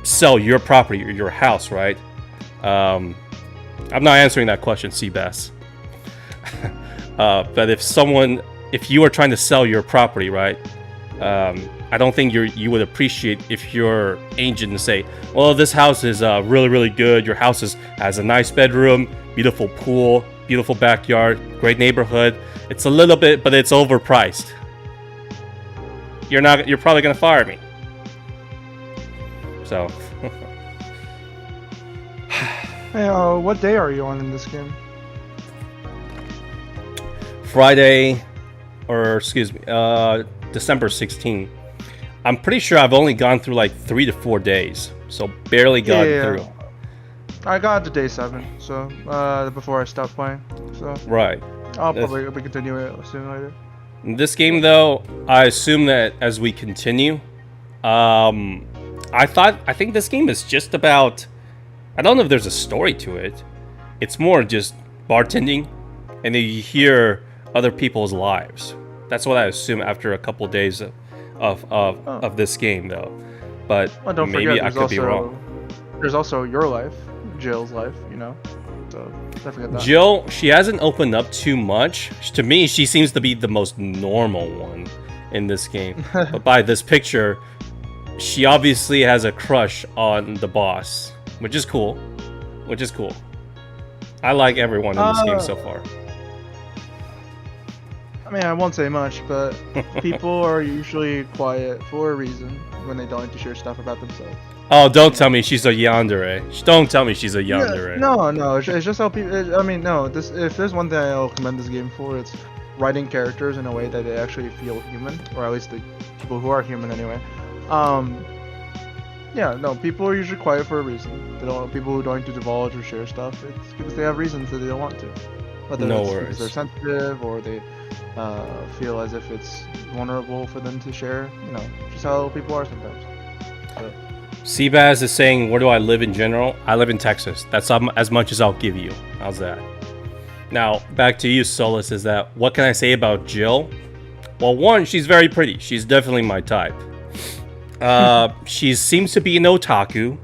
sell your property or your house, right? I'm not answering that question, Seabass. But if you were trying to sell your property, right? I don't think you would appreciate if your agent to say, well, this house is really, really good. Your house has a nice bedroom, beautiful pool, beautiful backyard, great neighborhood. It's a little bit, but it's overpriced. You're probably gonna fire me. So. Hey, what day are you on in this game? Friday, or excuse me, December 16th. I'm pretty sure I've only gone through like 3 to 4 days, so barely got through. I got to day 7, so before I stopped playing. So right. I'll probably continue it soon later. In this game, though, I assume that as we continue, I think this game is just about. I don't know if there's a story to it. It's more just bartending, and then you hear other people's lives. That's what I assume after a couple days of this game, though. But don't maybe forget, I could be wrong. There's also your life, Jill's life, you know. So don't forget that. Jill, she hasn't opened up too much. To me, she seems to be the most normal one in this game. But by this picture, she obviously has a crush on the boss, which is cool. I like everyone in this game so far. I mean, I won't say much, but people are usually quiet for a reason when they don't like to share stuff about themselves. Oh, don't tell me she's a yandere. Don't tell me she's a yandere. No, it's just how people. I mean, no. If there's one thing I'll commend this game for, it's writing characters in a way that they actually feel human, or at least the people who are human anyway. Yeah, no, people are usually quiet for a reason. People who don't like to divulge or share stuff, it's because they have reasons that they don't want to. Whether no it's worries. because they're sensitive or they feel as if it's vulnerable for them to share. You know, just how people are sometimes. But Seabaz is saying, where do I live in general? I live in Texas. That's as much as I'll give you. How's that? Now, back to you, Solus, is that what can I say about Jill? Well, one, she's very pretty. She's definitely my type. She seems to be an otaku.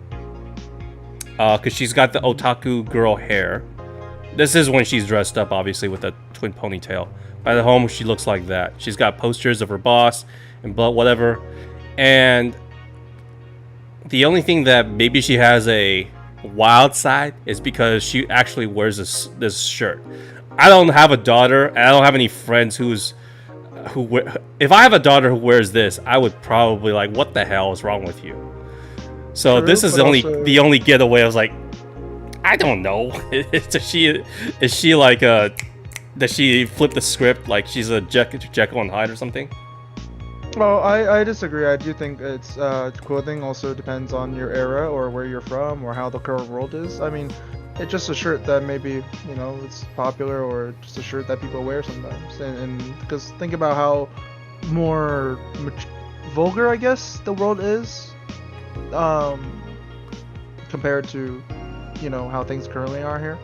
Because she's got the otaku girl hair. This is when she's dressed up, obviously, with a twin ponytail. By the home, she looks like that. She's got posters of her boss and whatever. And the only thing that maybe she has a wild side is because she actually wears this shirt. I don't have a daughter, and I don't have any friends whose if I have a daughter who wears this, I would probably like, what the hell is wrong with you? So True, this is but only also- the only getaway. I was like, I don't know. Is she like does she flip the script like she's a Jekyll and Hyde or something? Well, I disagree. I do think it's clothing also depends on your era or where you're from or how the current world is. I mean, it's just a shirt that maybe, you know, it's popular or just a shirt that people wear sometimes. And because think about how more vulgar, I guess, the world is compared to, you know, how things currently are here.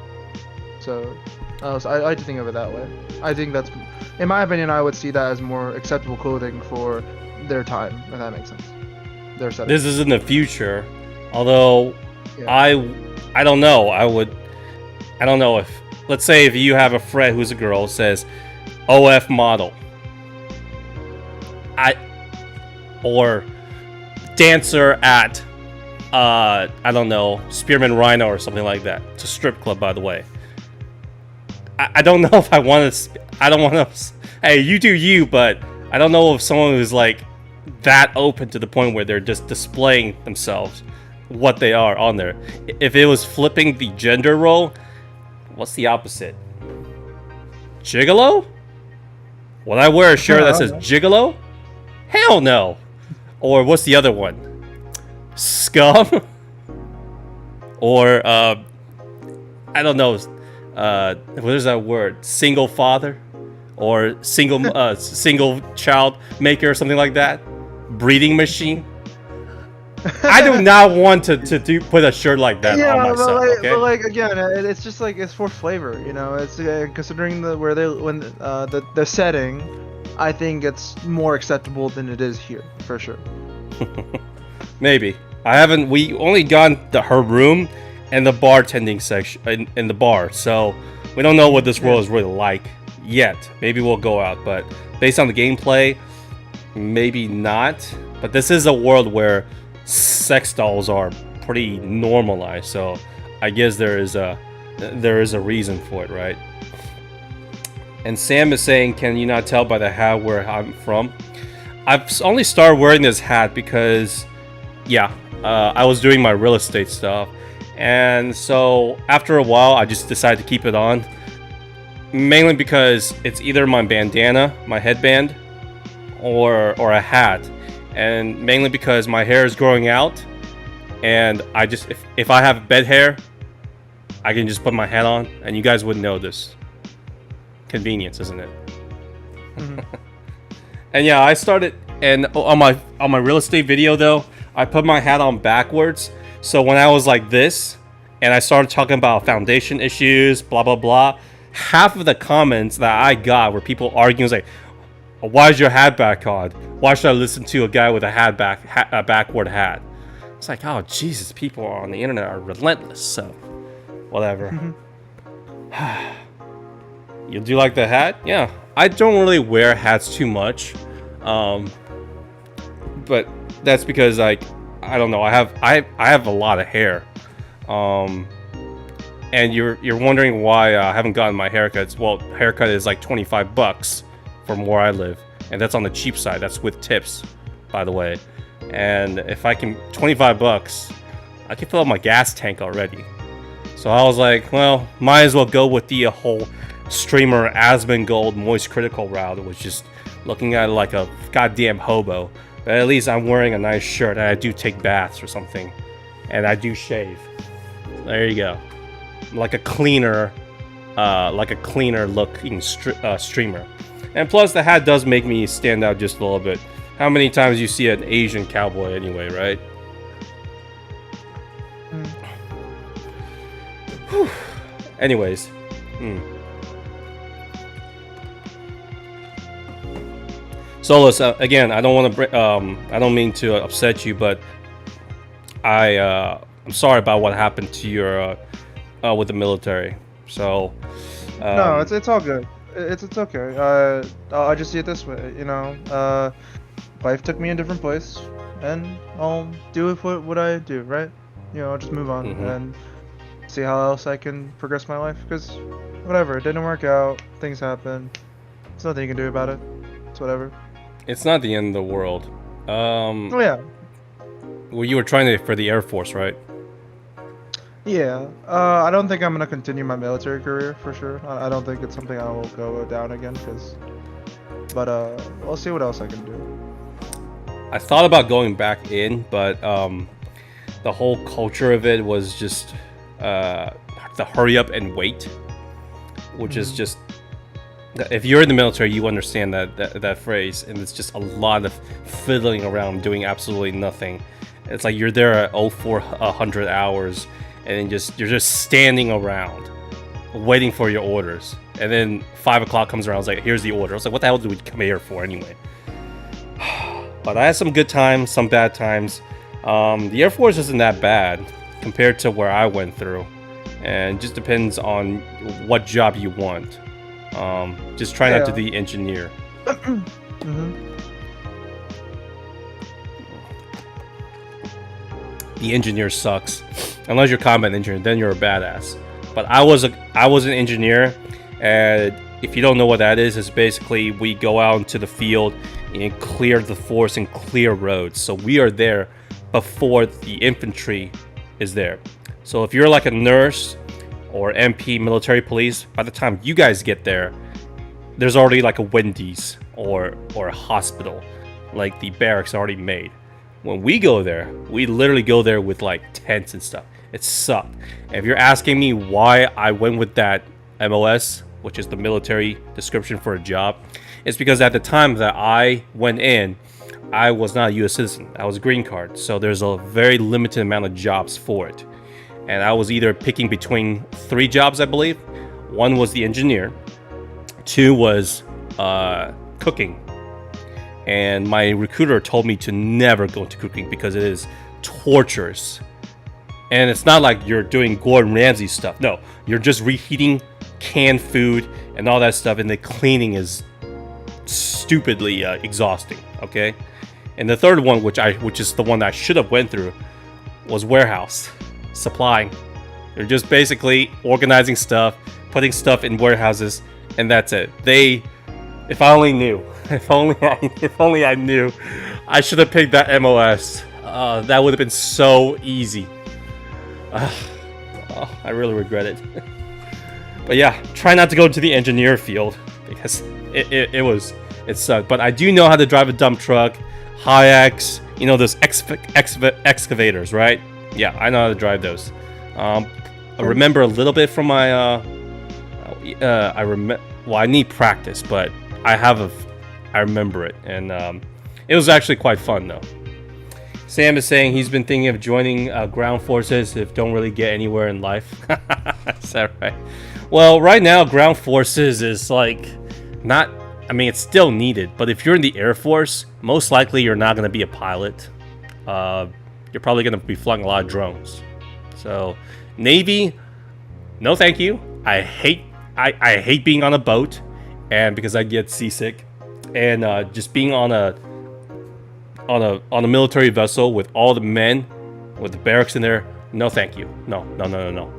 So I do think of it that way. I think that's, in my opinion, I would see that as more acceptable clothing for their time, if that makes sense. Their setting. This is in the future, although Yeah. I don't know. I don't know if, let's say if you have a friend who's a girl says OF model, or dancer at I don't know, Spearman Rhino or something like that. It's a strip club, by the way. I don't know if I want to. I don't want to. Hey, you do you, but I don't know if someone who's like that open to the point where they're just displaying themselves, what they are on there. If it was flipping the gender role, what's the opposite? Gigolo? Would I wear a shirt that says gigolo? Hell no. Or what's the other one? Scum? Or I don't know. What is that word? Single father? Or single child maker or something like that? Breeding machine? I do not want to put a shirt like that on myself. But like again, it's just like it's for flavor, you know. It's considering the setting, I think it's more acceptable than it is here for sure. Maybe. We only gone to her room and the bartending section in the bar, so we don't know what this world is really like yet. Maybe we'll go out, but based on the gameplay, maybe not. But this is a world where sex dolls are pretty normalized, so I guess there is a reason for it, right? And Sam is saying, can you not tell by the hat where I'm from? I've only started wearing this hat because, I was doing my real estate stuff, and so after a while I just decided to keep it on, mainly because it's either my bandana, my headband, or a hat, and mainly because my hair is growing out, and I just if I have bed hair, I can just put my hat on and you guys wouldn't know this. Convenience, isn't it? Mm-hmm. And yeah, I started, and on my real estate video though, I put my hat on backwards, so when I was like this and I started talking about foundation issues, blah blah blah, half of the comments that I got were people arguing like, why is your hat back on? Why should I listen to a guy with a backward hat? It's like, oh Jesus, people on the internet are relentless. So, whatever. You do like the hat? Yeah, I don't really wear hats too much, but that's because like I don't know. I have a lot of hair, and you're wondering why I haven't gotten my haircuts. Well, haircut is like $25 from where I live, and that's on the cheap side. That's with tips, by the way. And if I can, $25, I can fill up my gas tank already. So I was like, well, might as well go with the whole streamer Asmongold Moist Critical route, which is looking at it like a goddamn hobo. But at least I'm wearing a nice shirt, and I do take baths or something, and I do shave. There you go, like a cleaner looking streamer. And plus, the hat does make me stand out just a little bit. How many times you see an Asian cowboy anyway, right? Whew. Anyways. Solus, again, I don't want to. I don't mean to upset you, but I'm sorry about what happened to your with the military. So. No, it's all good. It's okay. I just see it this way, you know. Life took me a different place, and I'll do with what I do, right? You know, I'll just move on and see how else I can progress my life. Because whatever, it didn't work out. Things happen. There's nothing you can do about it. It's whatever. It's not the end of the world. Oh yeah. Well, you were trying to for the Air Force, right? Yeah. I don't think I'm gonna continue my military career for sure. I don't think it's something I will go down again, but I'll see what else I can do. I thought about going back in, but the whole culture of it was just the hurry up and wait, which is just. If you're in the military, you understand that phrase, and it's just a lot of fiddling around, doing absolutely nothing. It's like you're there at 0400 hours, and you're just standing around, waiting for your orders. And then 5 o'clock comes around, it's like, here's the order. I was like, what the hell did we come here for anyway? But I had some good times, some bad times. The Air Force isn't that bad compared to where I went through, and it just depends on what job you want. Just try not to be engineer. The engineer sucks. Unless you're combat engineer, then you're a badass. But I was an engineer, and if you don't know what that is, it's basically we go out into the field and clear the forest and clear roads. So we are there before the infantry is there. So if you're like a nurse or MP, military police, by the time you guys get there, there's already like a Wendy's or a hospital, like the barracks already made. When we go there, we literally go there with like tents and stuff. It sucked. And if you're asking me why I went with that MOS, which is the military description for a job, it's because at the time that I went in, I was not a US citizen. I was a green card. So there's a very limited amount of jobs for it. And I was either picking between 3 jobs, I believe. One was the engineer. 2 was cooking. And my recruiter told me to never go into cooking because it is torturous. And it's not like you're doing Gordon Ramsay stuff. No, you're just reheating canned food and all that stuff. And the cleaning is stupidly exhausting, okay? And the third one, which is the one that I should have went through, was warehouse. Supplying. They're just basically organizing stuff, putting stuff in warehouses, and that's it. If I only knew, if only I knew, I should have picked that MOS. That would have been so easy. I really regret it. But yeah, try not to go into the engineer field because it sucked. But I do know how to drive a dump truck, Hayaks, those excavators, right? Yeah, I know how to drive those. I remember a little bit from my. I need practice, but I remember it, and it was actually quite fun though. Sam is saying he's been thinking of joining ground forces if don't really get anywhere in life. Is that right? Well, right now ground forces is like not. I mean, it's still needed, but if you're in the Air Force, most likely you're not going to be a pilot. You're probably going to be flying a lot of drones. So, Navy, no thank you. I hate being on a boat, and because I get seasick, and just being on a military vessel with all the men, with the barracks in there. No thank you. No.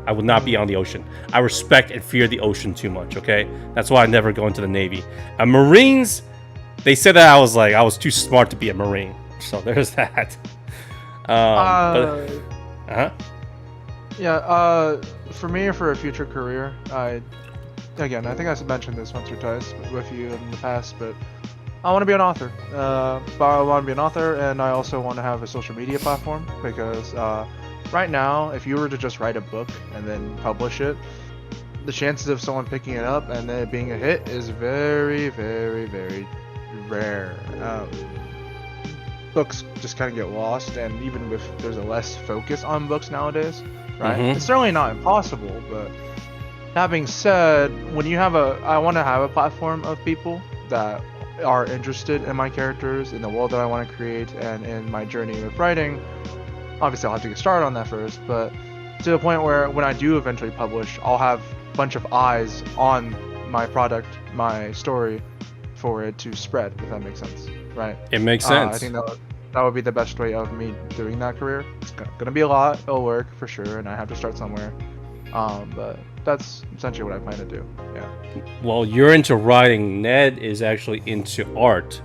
I would not be on the ocean. I respect and fear the ocean too much. Okay, that's why I never go into the Navy. Marines, they said that I was too smart to be a Marine. So there's that. For me, for a future career, I think I mentioned this once or twice with you in the past, but I want to be an author. I want to be an author, and I also want to have a social media platform because right now, if you were to just write a book and then publish it, the chances of someone picking it up and then it being a hit is very, very, very rare. Books just kind of get lost, and even with there's a less focus on books nowadays, right? Mm-hmm. It's certainly not impossible, but that being said, I want to have a platform of people that are interested in my characters, in the world that I want to create, and in my journey with writing. Obviously, I'll have to get started on that first, but to the point where when I do eventually publish, I'll have a bunch of eyes on my product, my story, for it to spread, if that makes sense, right? It makes sense. I think that would be the best way of me doing that career. It's gonna be a lot of work for sure, and I have to start somewhere. But that's essentially what I plan to do. Yeah. Well, you're into writing. Ned is actually into art.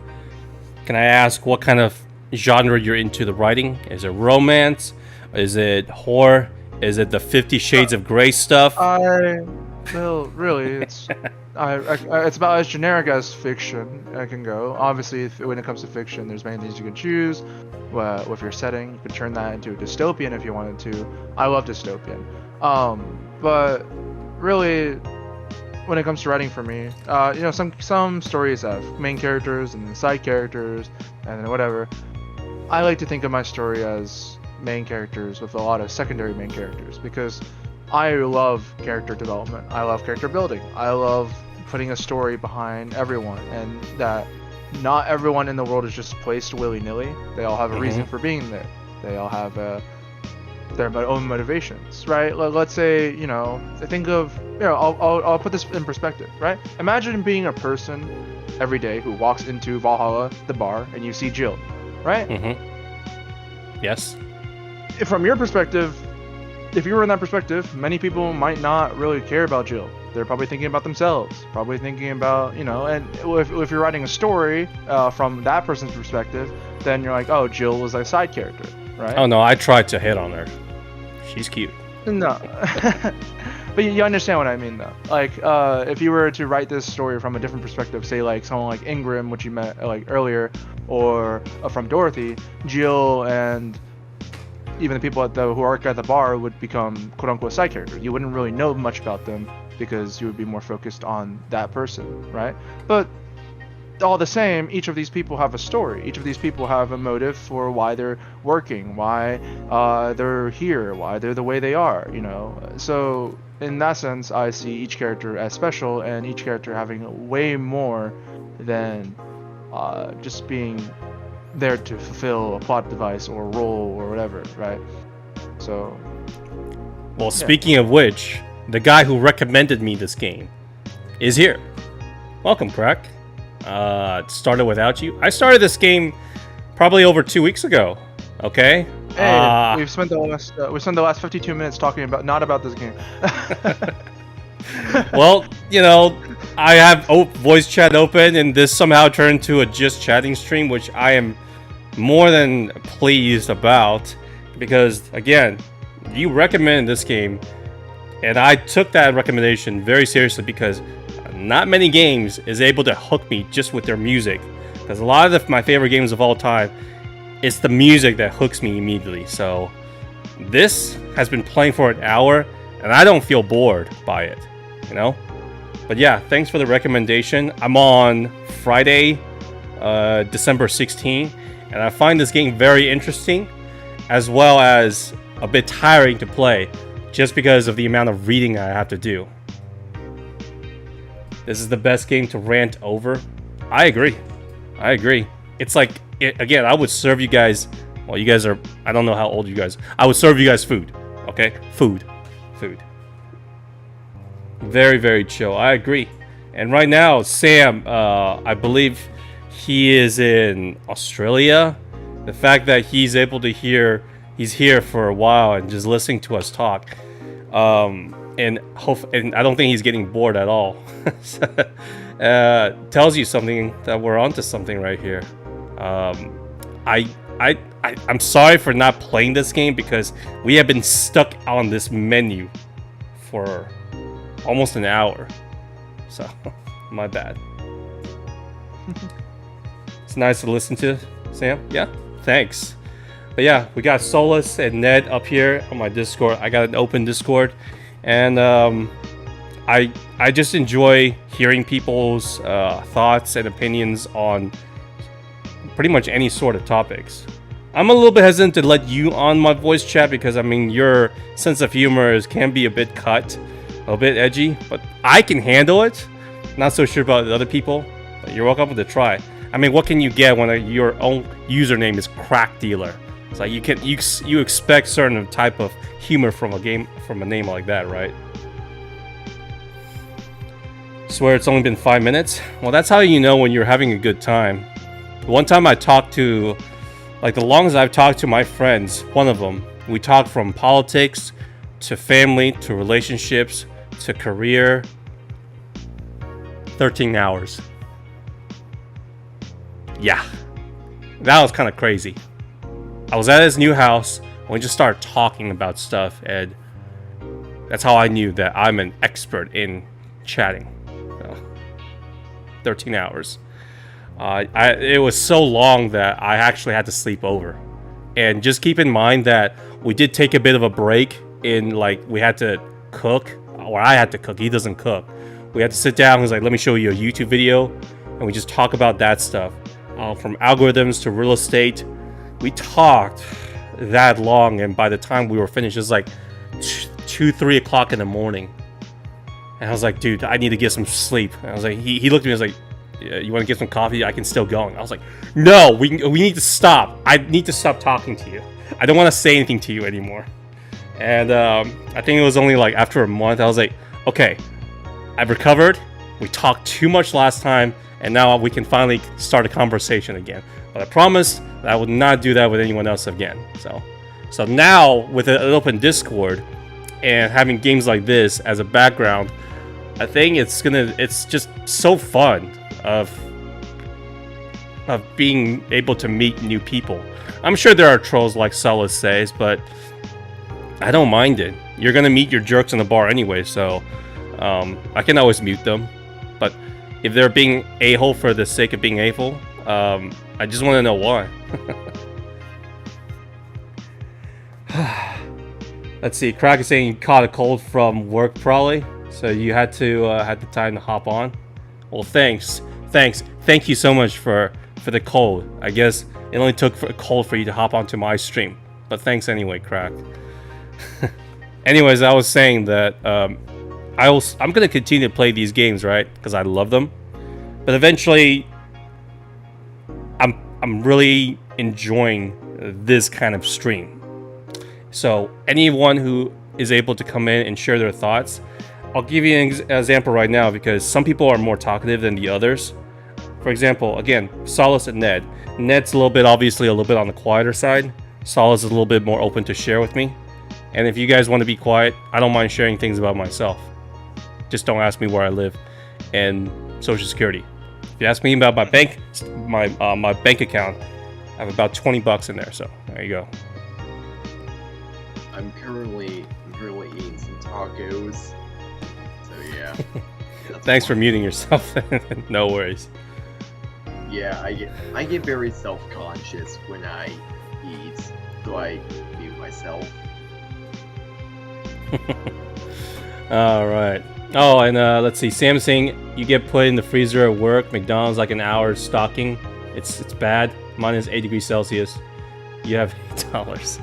Can I ask what kind of genre you're into the writing? Is it romance? Is it horror? Is it the 50 Shades of Grey stuff? Well, really, it's it's about as generic as fiction I can go. Obviously, when it comes to fiction, there's many things you can choose. With your setting, you can turn that into a dystopian if you wanted to. I love dystopian. But really, when it comes to writing for me, some stories have main characters and then side characters and then whatever. I like to think of my story as main characters with a lot of secondary main characters because I love character development. I love character building. I love putting a story behind everyone, and that not everyone in the world is just placed willy-nilly. They all have a reason for being there. They all have their own motivations, right? Let's say, think of, I'll put this in perspective, right? Imagine being a person every day who walks into Valhalla, the bar, and you see Jill, right? Yes. From your perspective, if you were in that perspective, many people might not really care about Jill. They're probably thinking about themselves, probably thinking about, and if you're writing a story from that person's perspective, then you're like, oh, Jill was a side character, right? Oh, no, I tried to hit on her. She's cute. No. But you understand what I mean, though. Like, if you were to write this story from a different perspective, say, like, someone like Ingram, which you met, like, earlier, or from Dorothy, Jill and even the people who work at the bar would become quote-unquote side characters. You wouldn't really know much about them because you would be more focused on that person, right? But all the same, each of these people have a story. Each of these people have a motive for why they're working, why they're here, why they're the way they are, So in that sense, I see each character as special and each character having way more than just being there to fulfill a plot device or role or whatever, right? So, well, speaking of which, the guy who recommended me this game is here. Welcome, Crack. It started without you. I started this game probably over 2 weeks ago. Okay. Hey, we've spent the last 52 minutes talking not about this game. Well, I have voice chat open, and this somehow turned into a just chatting stream, which I am more than pleased about, because again, you recommended this game, and I took that recommendation very seriously because not many games is able to hook me just with their music. Because a lot of my favorite games of all time, it's the music that hooks me immediately. So this has been playing for an hour, and I don't feel bored by it, But yeah, thanks for the recommendation. I'm on Friday, December 16th, and I find this game very interesting, as well as a bit tiring to play, just because of the amount of reading I have to do. This is the best game to rant over. I agree. It's like, again, I would serve you guys, well, you guys are, I don't know how old you guys, I would serve you guys food, okay? Food. Very, very chill. I agree. And right now, Sam, I believe he is in Australia. The fact that he's able to he's here for a while and just listening to us talk. And I don't think he's getting bored at all. Tells you something that we're onto something right here. I'm sorry for not playing this game because we have been stuck on this menu for almost an hour. So, my bad. It's nice to listen to, Sam. Yeah, thanks. But yeah, we got Solus and Ned up here on my Discord. I got an open Discord. And I just enjoy hearing people's thoughts and opinions on pretty much any sort of topics. I'm a little bit hesitant to let you on my voice chat because, your sense of humor can be a bit cut, a bit edgy, but I can handle it. Not so sure about the other people, but you're welcome to try. What can you get when your own username is Crack Dealer? It's like you expect certain type of humor from a name like that, right? Swear it's only been 5 minutes. Well, that's how you know when you're having a good time. One time I talked to, the longest I've talked to my friends, one of them, we talked from politics to family to relationships to career, 13 hours. Yeah, that was kind of crazy. I was at his new house, and we just started talking about stuff, and that's how I knew that I'm an expert in chatting. So, 13 hours. It was so long that I actually had to sleep over. And just keep in mind that we did take a bit of a break in, like, we had to cook, or I had to cook. He doesn't cook. We had to sit down. He was like, let me show you a YouTube video, and we just talk about that stuff. From algorithms to real estate. We talked that long, and by the time we were finished, it was like 2-3 o'clock in the morning. And I was like, dude, I need to get some sleep. And I was like, he looked at me and was like, yeah, you want to get some coffee? I can still go. And I was like, no, we need to stop. I need to stop talking to you. I don't want to say anything to you anymore. And I think it was only like after a month, I was like, okay, I've recovered. We talked too much last time, and now we can finally start a conversation again. But I promised that I would not do that with anyone else again. So now with an open Discord and having games like this as a background, I think it's just so fun of being able to meet new people. I'm sure there are trolls like Solus says, but I don't mind it. You're gonna meet your jerks in the bar anyway, so I can always mute them. But if they're being a-hole for the sake of being a-hole, I just want to know why. Let's see. Crack is saying you caught a cold from work, probably, so you had the time to hop on. Well, thanks. Thank you so much for the cold. I guess it only took for a cold for you to hop onto my stream, but thanks anyway, Crack. Anyways, I was saying that I'm gonna continue to play these games, right? Because I love them, but eventually, I'm really enjoying this kind of stream. So anyone who is able to come in and share their thoughts, I'll give you an example right now because some people are more talkative than the others. For example, again, Solus and Ned. Ned's obviously a little bit on the quieter side. Solus is a little bit more open to share with me. And if you guys want to be quiet, I don't mind sharing things about myself. Just don't ask me where I live and Social Security. If you ask me about my bank, my bank account, I have about $20 in there. So there you go. I'm currently eating some tacos. So yeah. Thanks for muting yourself. No worries. Yeah, I get very self-conscious when I eat, so I mute myself. All right. Oh, and let's see. Samsung, you get put in the freezer at work. McDonald's like an hour stocking. It's bad. Mine is 8 degrees Celsius. You have $8.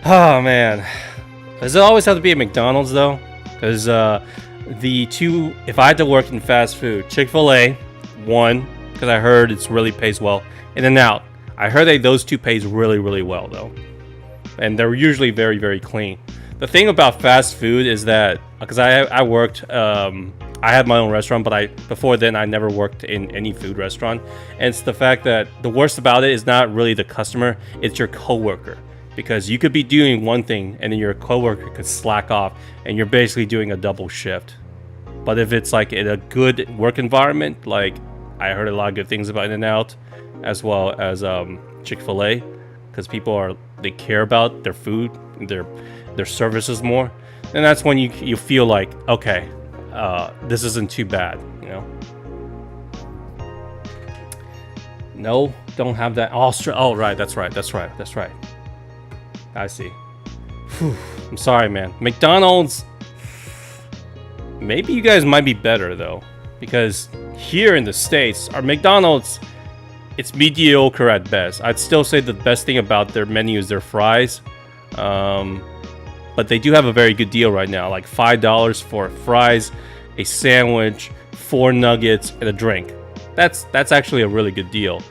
Oh man, does it always have to be at McDonald's though? Because if I had to work in fast food, Chick-fil-A, one, because I heard it really pays well. In-N-Out, I heard that those two pays really well though, and they're usually very clean. The thing about fast food is that because I worked, I had my own restaurant, but before then I never worked in any food restaurant, and it's the fact that the worst about it is not really the customer, it's your coworker. Because you could be doing one thing and then your coworker could slack off and you're basically doing a double shift. But if it's like in a good work environment, like I heard a lot of good things about In-N-Out as well as Chick-fil-A, because people they care about their food, their services more, and that's when you feel like, okay, this isn't too bad, you know. No, don't have that. Oh, right, that's right. I see. Whew, I'm sorry, man. McDonald's, maybe you guys might be better though, because here in the States, our McDonald's, it's mediocre at best. I'd still say the best thing about their menu is their fries, but they do have a very good deal right now, like $5 for fries, a sandwich, 4 nuggets, and a drink. That's actually a really good deal.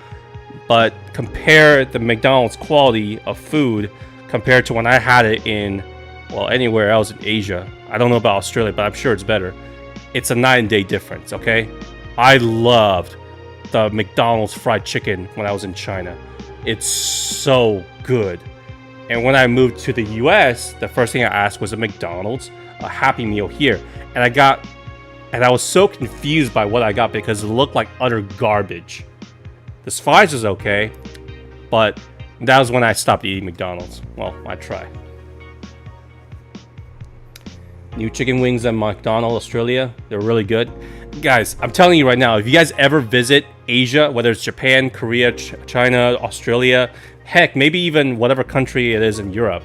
But compare the McDonald's quality of food compared to when I had it in, well, anywhere else in Asia. I don't know about Australia, but I'm sure it's better. It's a night and day difference, okay? I loved the McDonald's fried chicken when I was in China. It's so good. And when I moved to the US, the first thing I asked was a McDonald's a Happy Meal here, and I was so confused by what I got because it looked like utter garbage. The fries was okay, but that was when I stopped eating McDonald's. Well, I try. New chicken wings at McDonald's Australia. They're really good. Guys, I'm telling you right now, if you guys ever visit Asia, whether it's Japan, Korea, China, Australia, heck, maybe even whatever country it is in Europe,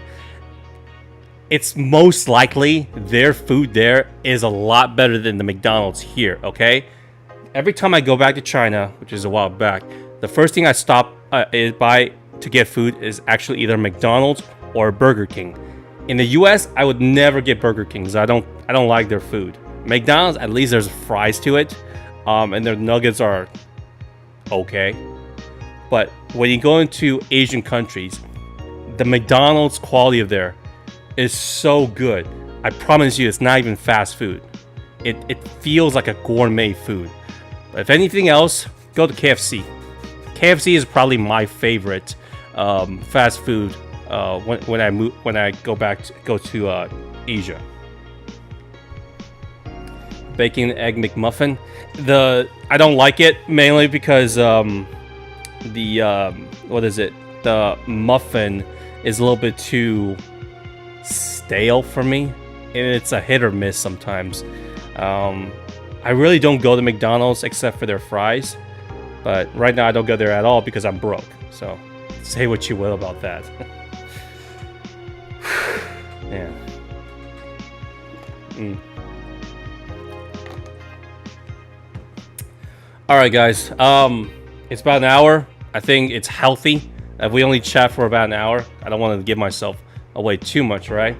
it's most likely their food there is a lot better than the McDonald's here, okay? Every time I go back to China, which is a while back, the first thing I stop by to get food is actually either McDonald's or Burger King. In the US, I would never get Burger King's. I don't like their food. McDonald's, at least there's fries to it, and their nuggets are okay. But when you go into Asian countries, the McDonald's quality of there is so good. I promise you, it's not even fast food. It feels like a gourmet food. But if anything else, go to KFC. KFC is probably my favorite fast food when I go to Asia. Bacon egg McMuffin. I don't like it mainly because what is it? The muffin is a little bit too stale for me, and it's a hit or miss sometimes. I really don't go to McDonald's except for their fries, but right now I don't go there at all because I'm broke. So say what you will about that. Man. All right, guys. It's about an hour. I think it's healthy if we only chat for about an hour. I don't want to give myself away too much, right?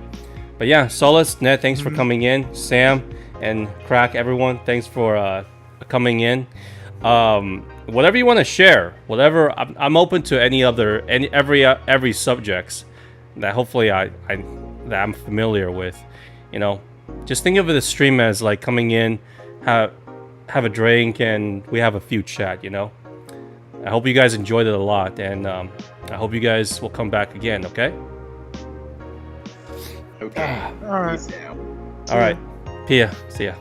But yeah, Solus, Ned, thanks for coming in. Sam and Crack, everyone, thanks for coming in. Whatever you want to share, whatever, I'm open to every subjects that hopefully that I'm familiar with. You know, just think of the stream as like coming in, have a drink, and we have a few chat. You know, I hope you guys enjoyed it a lot, and I hope you guys will come back again. Okay. Okay. All right. Peace out. All right. Pia. See ya.